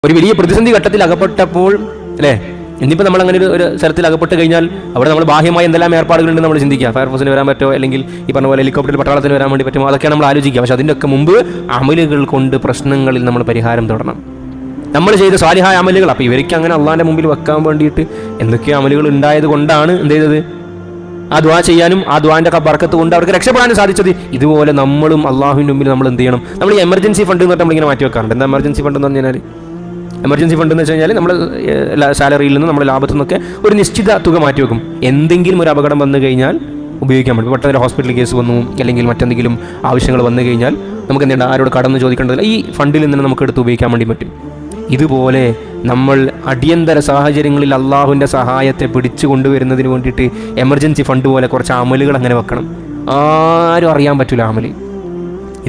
ഒരു വലിയ പ്രതിസന്ധി ഘട്ടത്തിൽ അകപ്പെട്ടപ്പോൾ അല്ലേ, ഇന്നിപ്പോൾ നമ്മൾ അങ്ങനെ ഒരു സ്ഥലത്തിൽ അകപ്പെട്ട് കഴിഞ്ഞാൽ അവിടെ നമ്മൾ ബാഹ്യമായി എന്തെല്ലാം ഏർപ്പാടുകളുണ്ട് നമ്മൾ ചിന്തിക്കുക. ഫയർഫോഴ്സിന് വരാൻ പറ്റുമോ, അല്ലെങ്കിൽ ഈ പറഞ്ഞ പോലെ ഹെലികോപ്റ്ററിൽ പട്ടാളത്തിന് വരാൻ വേണ്ടി പറ്റുമോ, അതൊക്കെയാണ് നമ്മൾ ആലോചിക്കുക. പക്ഷേ അതിൻ്റെ ഒക്കെ മുമ്പ് അമലുകൾ കൊണ്ട് പ്രശ്നങ്ങളിൽ നമ്മൾ പരിഹാരം തുടരണം. നമ്മൾ ചെയ്ത സാലിഹായ അമലുകൾ, അപ്പോൾ ഇവർക്ക് അങ്ങനെ അള്ളാഹിൻ്റെ മുമ്പിൽ വെക്കാൻ വേണ്ടിയിട്ട് എന്തൊക്കെയോ അമലുകൾ ഉണ്ടായത് കൊണ്ടാണ് എന്ത് ചെയ്തത്, ആ ദുആ ചെയ്യാനും ആ ദുആന്റെ ബർക്കത്ത് കൊണ്ട് അവർക്ക് രക്ഷപ്പെടാനും സാധിച്ചത്. ഇതുപോലെ നമ്മളും അള്ളാഹുവിൻ്റെ മുമ്പിൽ നമ്മൾ എന്ത് ചെയ്യണം? നമ്മൾ ഈ എമർജൻസി ഫണ്ട് എന്ന് പറഞ്ഞാൽ നമ്മളിങ്ങനെ മാറ്റി വെക്കാറുണ്ട്. എന്താ എമർജൻസി ഫണ്ട് എന്ന് പറഞ്ഞാൽ? എമർജൻസി ഫണ്ട് എന്ന് വെച്ച് കഴിഞ്ഞാൽ നമ്മൾ സാലറിയിൽ നിന്ന് നമ്മുടെ ലാഭത്തിൽ നിന്നൊക്കെ ഒരു നിശ്ചിത തുക മാറ്റി വെക്കും. എന്തെങ്കിലും ഒരു അപകടം വന്നു കഴിഞ്ഞാൽ ഉപയോഗിക്കാൻ പറ്റും. പെട്ടെന്ന് ഹോസ്പിറ്റൽ കേസ് വന്നു, അല്ലെങ്കിൽ മറ്റെന്തെങ്കിലും ആവശ്യങ്ങൾ വന്നു കഴിഞ്ഞാൽ നമുക്ക് എന്തുണ്ട്, ആരോട് കടന്ന് ചോദിക്കേണ്ടതില്ല, ഈ ഫണ്ടിൽ നിന്ന് നമുക്ക് എടുത്ത് ഉപയോഗിക്കാൻ വേണ്ടി പറ്റും. ഇതുപോലെ നമ്മൾ അടിയന്തര സാഹചര്യങ്ങളിൽ അള്ളാഹുവിൻ്റെ സഹായത്തെ പിടിച്ചു കൊണ്ടുവരുന്നതിന് വേണ്ടിയിട്ട് എമർജൻസി ഫണ്ട് പോലെ കുറച്ച് അമലുകൾ അങ്ങനെ വെക്കണം. ആരും അറിയാൻ പറ്റില്ല അമല്.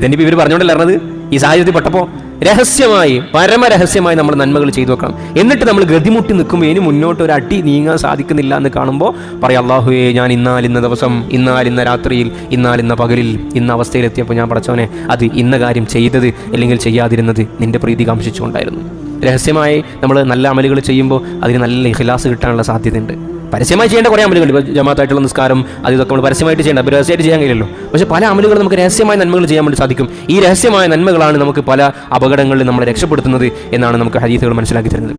ഇതെന്നിപ്പോൾ ഇവർ പറഞ്ഞുകൊണ്ടല്ല പറഞ്ഞത്. ഈ സാഹചര്യത്തിൽ പെട്ടപ്പോൾ രഹസ്യമായി, പരമരഹസ്യമായി നമ്മൾ നന്മകൾ ചെയ്തു വെക്കണം. എന്നിട്ട് നമ്മൾ ഗതിമുട്ടി നിൽക്കുമ്പോൾ ഇനി മുന്നോട്ട് ഒരു അടി നീങ്ങാൻ സാധിക്കുന്നില്ല എന്ന് കാണുമ്പോൾ പറയാം, അള്ളാഹുവേ, ഞാൻ ഇന്നാലിന്ന ദിവസം, ഇന്നാലിന്ന രാത്രിയിൽ, ഇന്നാലിന്ന പകലിൽ, ഇന്ന അവസ്ഥയിലെത്തിയപ്പോൾ ഞാൻ പടച്ചവനെ അത് ഇന്ന കാര്യം ചെയ്തത് അല്ലെങ്കിൽ ചെയ്യാതിരുന്നത് നിന്റെ പ്രീതി കാംക്ഷിച്ചുകൊണ്ടായിരുന്നു. രഹസ്യമായി നമ്മൾ നല്ല അമലുകൾ ചെയ്യുമ്പോൾ അതിന് നല്ല ഇഖ്ലാസ് കിട്ടാനുള്ള സാധ്യതയുണ്ട്. പരസ്യമായി ചെയ്യേണ്ട കുറേ അമലുകളുണ്ട്. ഇപ്പോൾ ജമാഅത്തായിട്ടുള്ള നിസ്കാരം, അത് ഇതൊക്കെ നമ്മൾ പരസ്യമായിട്ട് ചെയ്യേണ്ട, അപ്പോൾ രഹസ്യമായിട്ട് ചെയ്യാൻ കഴിയില്ലല്ലോ. പക്ഷേ പല അമലുകളും നമുക്ക് രഹസ്യമായ നന്മകൾ ചെയ്യാൻ വേണ്ടി സാധിക്കും. ഈ രഹസ്യമായ നന്മകളാണ് നമുക്ക് പല അപകടങ്ങളിൽ നമ്മളെ രക്ഷപ്പെടുത്തുന്നത് എന്നാണ് നമുക്ക് ഹദീസുകൾ മനസ്സിലാക്കി തരുന്നത്.